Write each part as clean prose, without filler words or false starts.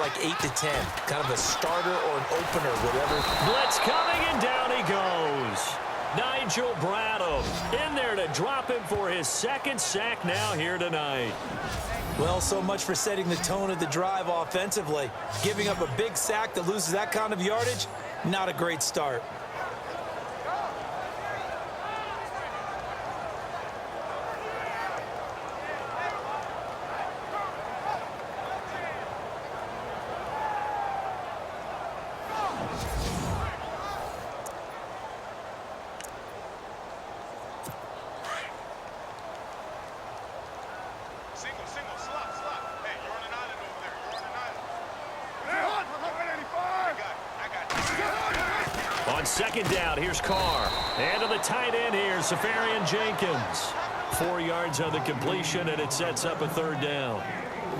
like 8 to 10. Kind of a starter or an opener, whatever. Blitz coming, and down he goes. Nigel Bradham in there to drop him for his second sack now here tonight. Well, so much for setting the tone of the drive offensively. Giving up a big sack that loses that kind of yardage, not a great start. On second down, here's Carr. And to the tight end here, Safarian Jenkins. 4 yards on the completion, and it sets up a third down.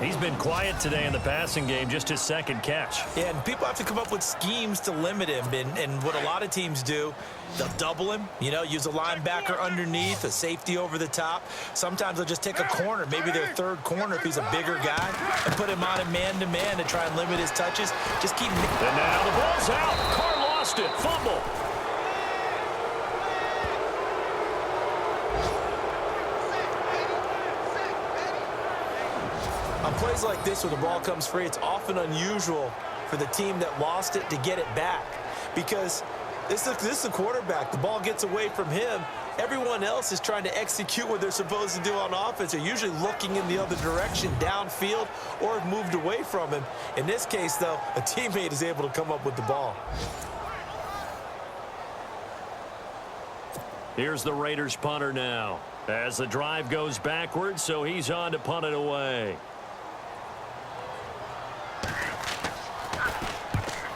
He's been quiet today in the passing game, just his second catch. Yeah, and people have to come up with schemes to limit him. And what a lot of teams do, they'll double him, use a linebacker underneath, a safety over the top. Sometimes they'll just take a corner, maybe their third corner if he's a bigger guy, and put him on a man-to-man to try and limit his touches. Just keep... And now the ball's out. Carr lost it. Fumble. On plays like this where the ball comes free, it's often unusual for the team that lost it to get it back. Because this is the quarterback. The ball gets away from him. Everyone else is trying to execute what they're supposed to do on offense. They're usually looking in the other direction, downfield, or have moved away from him. In this case, though, a teammate is able to come up with the ball. Here's the Raiders punter now. As the drive goes backwards, so he's on to punt it away.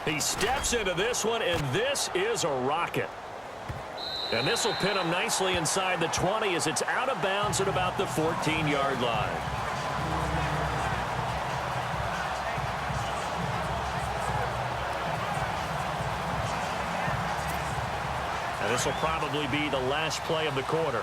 He steps into this one, and this is a rocket. And this will pin him nicely inside the 20 as it's out of bounds at about the 14-yard line. And this will probably be the last play of the quarter.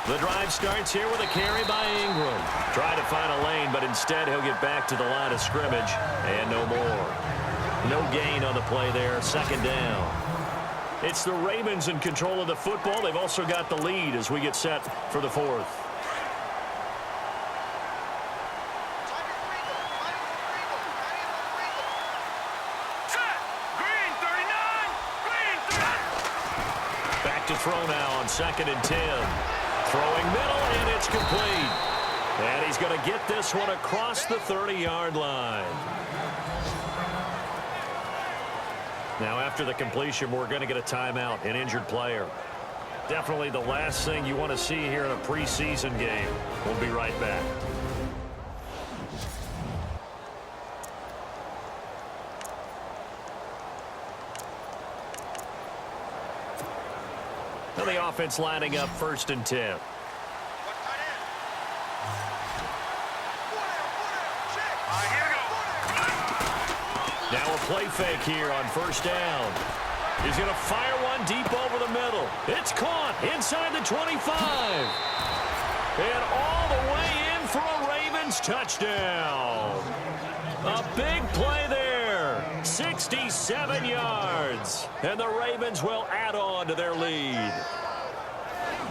The drive starts here with a carry by Ingram. Trying to find a lane, but instead he'll get back to the line of scrimmage. And no more. No gain on the play there. Second down. It's the Ravens in control of the football. They've also got the lead as we get set for the fourth. Back to throw now on 2nd and 10. Throwing middle, and it's complete. And he's going to get this one across the 30-yard line. Now, after the completion, we're going to get a timeout, an injured player. Definitely the last thing you want to see here in a preseason game. We'll be right back. And the offense lining up 1st and 10. Now a play fake here on 1st down. He's going to fire one deep over the middle. It's caught inside the 25. And all the way in for a Ravens touchdown. A big play there. 67 yards. And the Ravens will add on to their lead.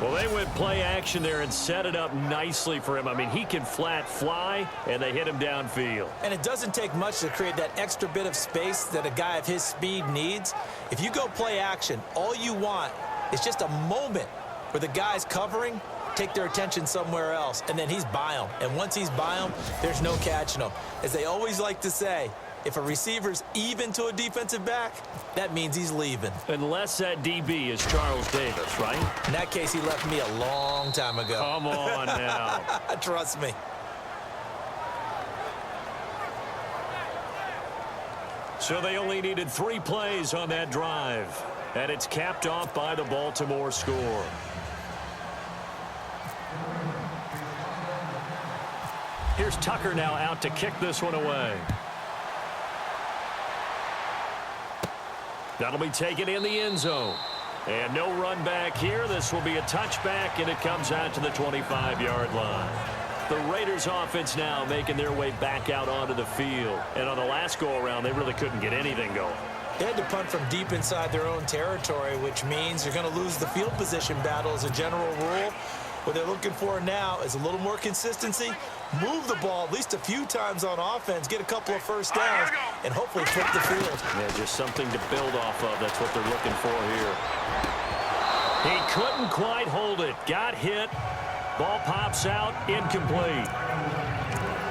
Well, they went play action there and set it up nicely for him. I mean, he can flat fly, and they hit him downfield. And it doesn't take much to create that extra bit of space that a guy of his speed needs. If you go play action, all you want is just a moment where the guy's covering, take their attention somewhere else, and then he's by him. And once he's by him, there's no catching him. As they always like to say, if a receiver's even to a defensive back, that means he's leaving. Unless that DB is Charles Davis, right? In that case, he left me a long time ago. Come on now. Trust me. So they only needed 3 plays on that drive. And it's capped off by the Baltimore score. Here's Tucker now out to kick this one away. That'll be taken in the end zone. And no run back here. This will be a touchback, and it comes out to the 25-yard line. The Raiders offense now making their way back out onto the field. And on the last go-around, they really couldn't get anything going. They had to punt from deep inside their own territory, which means you're going to lose the field position battle as a general rule. What they're looking for now is a little more consistency, move the ball at least a few times on offense, get a couple of first downs, and hopefully flip the field. Yeah, just something to build off of. That's what they're looking for here. He couldn't quite hold it. Got hit. Ball pops out. Incomplete.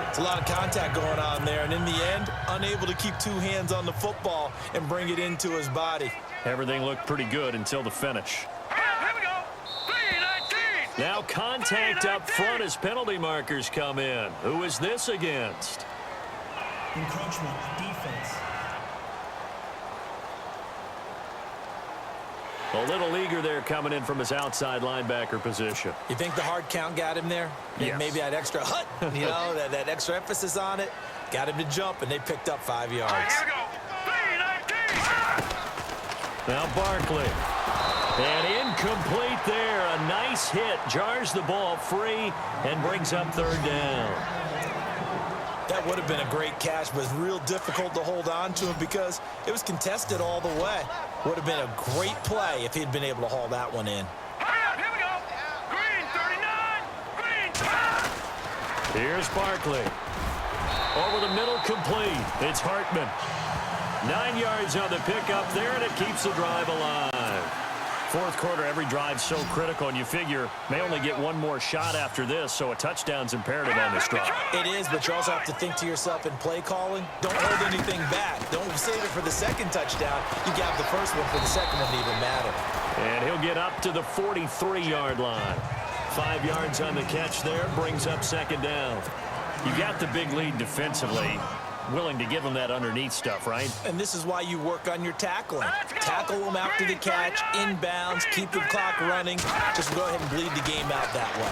It's a lot of contact going on there, and in the end, unable to keep two hands on the football and bring it into his body. Everything looked pretty good until the finish. Now contact up front as penalty markers come in. Who is this against? Encroachment defense. A little eager there coming in from his outside linebacker position. You think the hard count got him there? Yes. Maybe that extra hut, you know, that extra emphasis on it. Got him to jump, and they picked up 5 yards. Here we go. Now Barkley. And incomplete there. A nice hit. Jars the ball free and brings up third down. That would have been a great catch, but it's real difficult to hold on to him because it was contested all the way. Would have been a great play if he'd been able to haul that one in. Here we go. Green 39. Green. Here's Barkley. Over the middle, complete. It's Hartman. 9 yards on the pickup there, and it keeps the drive alive. Fourth quarter, every drive so critical, and you figure may only get one more shot after this, so a touchdown's imperative on this drive. It is, but you also have to think to yourself in play calling, don't hold anything back. Don't save it for the second touchdown. You got the first one for the second one to even matter. And he'll get up to the 43-yard line. 5 yards on the catch there, brings up second down. You got the big lead defensively. Willing to give them that underneath stuff, right? And this is why you work on your tackling. Tackle them after the catch, inbounds, keep the clock running. Just go ahead and bleed the game out that way.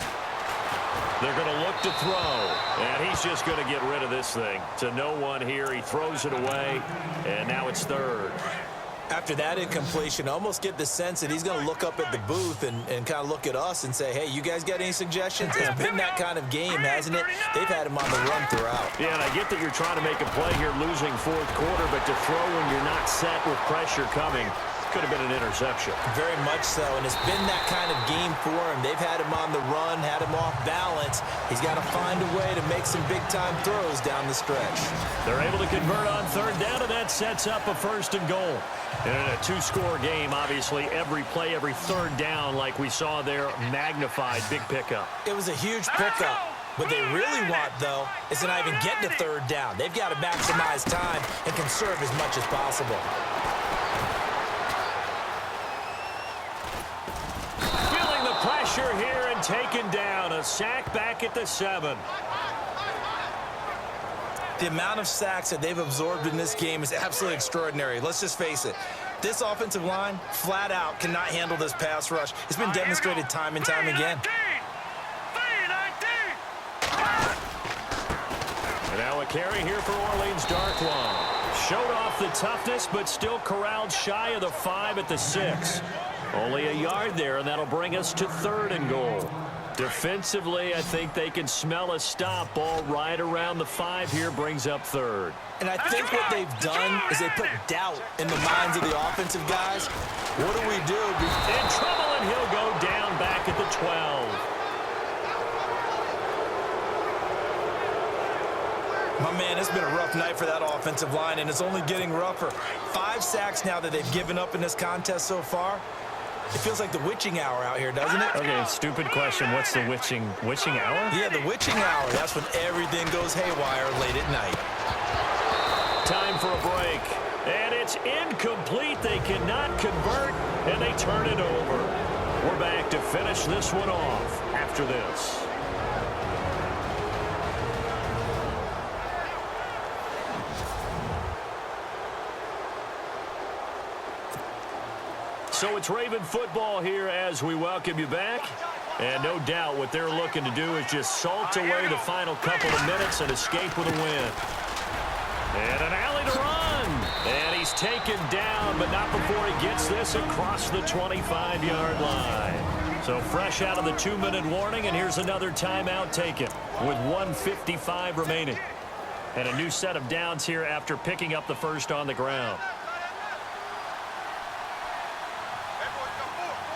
They're going to look to throw, and he's just going to get rid of this thing. To no one here, he throws it away, and now it's third. After that incompletion, I almost get the sense that he's going to look up at the booth and kind of look at us and say, hey, you guys got any suggestions? It's been that kind of game, hasn't it? They've had him on the run throughout. Yeah, and I get that you're trying to make a play here losing fourth quarter, but to throw when you're not set with pressure coming could have been an interception. Very much so, and it's been that kind of game for him. They've had him on the run, had him off balance. He's got to find a way to make some big-time throws down the stretch. They're able to convert on third down, and that sets up a first and goal. And in a two-score game, obviously, every play, every third down, like we saw there, magnified, big pickup. It was a huge pickup. What they really want, though, is to not even get to third down. They've got to maximize time and conserve as much as possible. Feeling the pressure here and taken down. A sack back at the 7. The amount of sacks that they've absorbed in this game is absolutely extraordinary. Let's just face it. This offensive line, flat out, cannot handle this pass rush. It's been demonstrated time and time again. And now a carry here for Orleans Darkwa. Showed off the toughness, but still corralled shy of the 5 at the 6. Only a yard there, and that'll bring us to third and goal. Defensively, I think they can smell a stop. Ball right around the 5 here brings up third. And I think what they've done is they put doubt in the minds of the offensive guys. What do we do? In trouble, and he'll go down back at the 12. My man, it's been a rough night for that offensive line, and it's only getting rougher. 5 sacks now that they've given up in this contest so far. It feels like the witching hour out here, doesn't it? Okay, stupid question. What's the witching hour? Yeah, the witching hour. That's when everything goes haywire late at night. Time for a break. And it's incomplete. They cannot convert, and they turn it over. We're back to finish this one off after this. So it's Raven football here as we welcome you back. And no doubt what they're looking to do is just salt away the final couple of minutes and escape with a win. And an alley to run. And he's taken down, but not before he gets this across the 25-yard line. So fresh out of the 2-minute warning, and here's another timeout taken with 1:55 remaining. And a new set of downs here after picking up the first on the ground.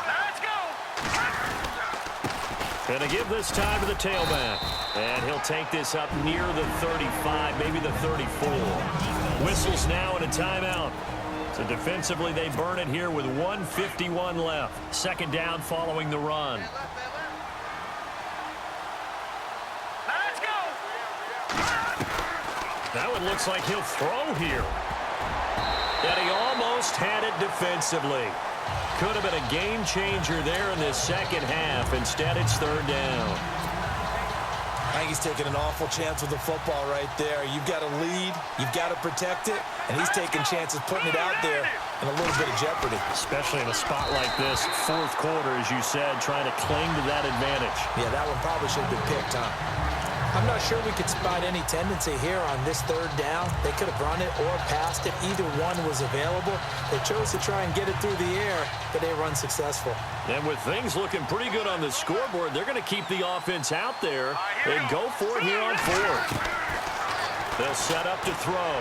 Let's go. Going to give this time to the tailback. And he'll take this up near the 35, maybe the 34. Whistles now and a timeout. So defensively, they burn it here with 1:51 left. Second down following the run. Let's go. That one looks like he'll throw here. And he almost had it defensively. Could have been a game changer there in this second half. Instead, it's third down. I think he's taking an awful chance with the football right there. You've got to lead, you've got to protect it, and he's taking chances putting it out there in a little bit of jeopardy. Especially in a spot like this, fourth quarter, as you said, trying to cling to that advantage. Yeah, that one probably should have been picked, huh? I'm not sure we could spot any tendency here on this third down. They could have run it or passed it. Either one was available. They chose to try and get it through the air, but they run successful. And with things looking pretty good on the scoreboard, they're going to keep the offense out there and go for it here on fourth. They'll set up to throw.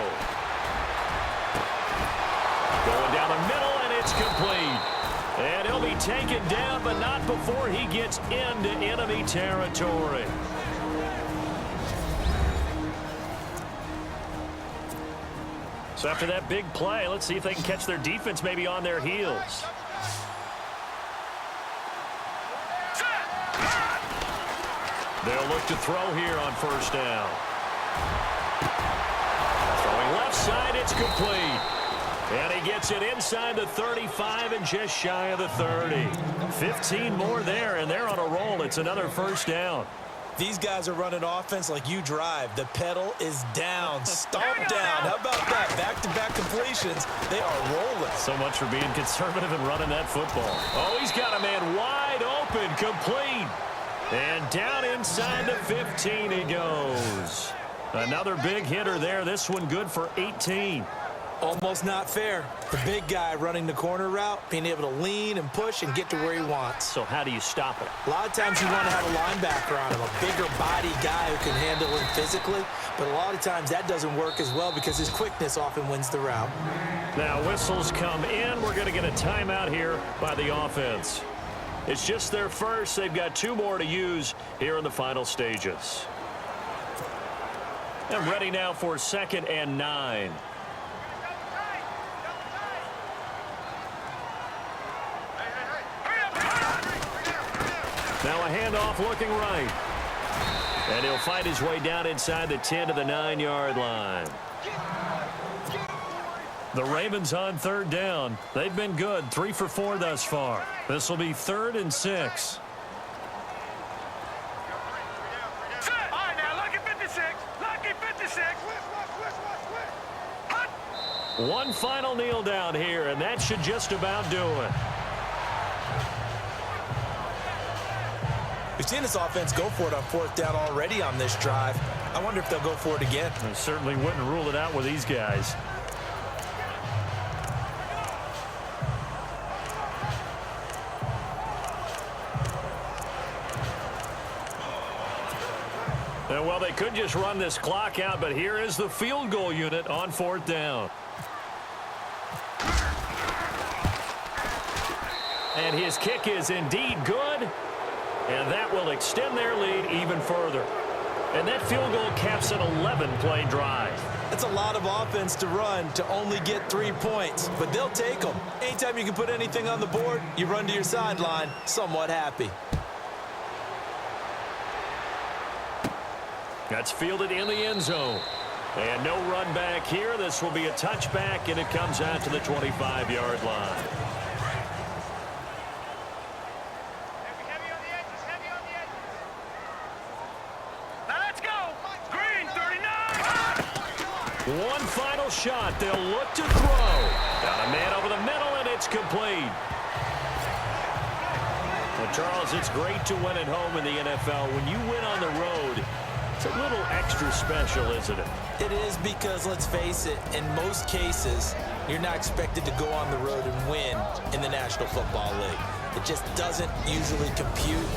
Going down the middle, and it's complete. And he'll be taken down, but not before he gets into enemy territory. So after that big play, let's see if they can catch their defense maybe on their heels. They'll look to throw here on first down. Throwing left side, it's complete. And he gets it inside the 35 and just shy of the 30. 15 more there, and they're on a roll. It's another first down. These guys are running offense like you drive. The pedal is down, stomp down. How about that? Back-to-back completions. They are rolling. So much for being conservative and running that football. Oh, he's got a man wide open, complete. And down inside the 15 he goes. Another big hitter there. This one good for 18. Almost not fair. The big guy running the corner route, being able to lean and push and get to where he wants. So how do you stop it? A lot of times you want to have a linebacker on him, a bigger body guy who can handle him physically. But a lot of times that doesn't work as well because his quickness often wins the route. Now whistles come in. We're going to get a timeout here by the offense. It's just their first. They've got 2 more to use here in the final stages. And ready now for 2nd and 9. Now a handoff looking right. And he'll find his way down inside the 10 to the 9-yard line. The Ravens on third down. They've been good, 3 for 4 thus far. This will be 3rd and 6. All right, now, lucky 56. Lucky 56. One final kneel down here, and that should just about do it. We've seen this offense go for it on 4th down already on this drive. I wonder if they'll go for it again. I certainly wouldn't rule it out with these guys. And well, they could just run this clock out, but here is the field goal unit on 4th down. And his kick is indeed good. And that will extend their lead even further. And that field goal caps an 11-play drive. That's a lot of offense to run to only get 3 points, but they'll take them. Anytime you can put anything on the board, you run to your sideline somewhat happy. That's fielded in the end zone. And no run back here. This will be a touchback, and it comes out to the 25-yard line. One final shot. They'll look to throw. Got a man over the middle, and it's complete. Well, Charles, it's great to win at home in the NFL. When you win on the road, It's a little extra special, isn't it? It is because, let's face it, in most cases, you're not expected to go on the road and win in the National Football League. It just doesn't usually compute.